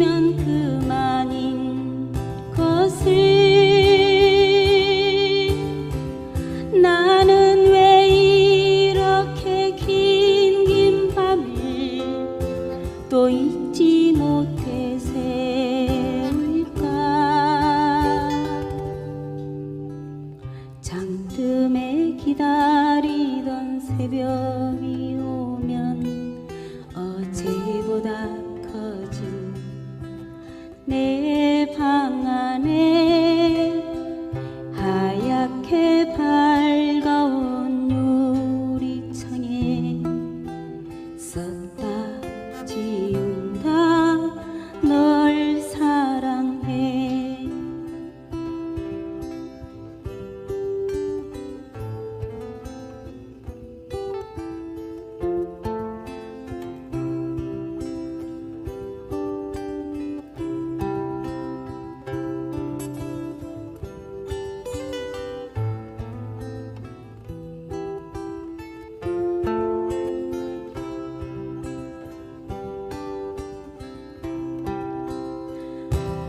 잊으면 그만인 것을 나는 왜 이렇게 긴 밤을 또 잊지 못해 새울까. 잠듦에 기다리던 새벽이 오면 어제보다 커진 내 방 안에 하얗게 밝아온 유리창에 썼다 지운다 널 사랑해.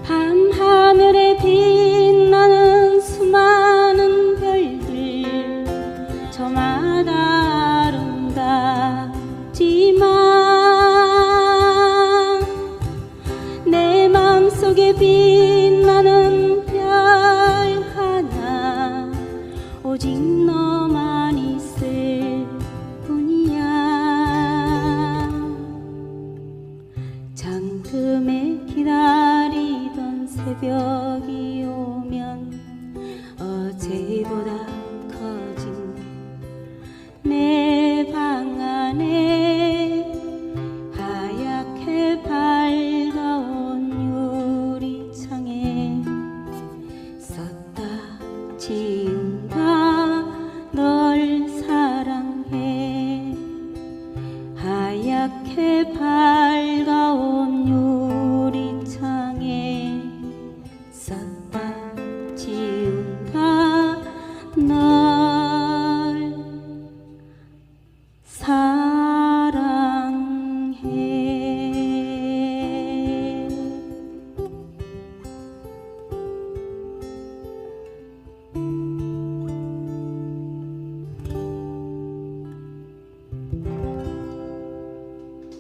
밤하늘에 빛나는 수많은 별들 저마다 아름답지만 내 맘속에 빛나는 별 하나 오직 너만 있을 뿐이야. 잠듦에 기다리던 새벽이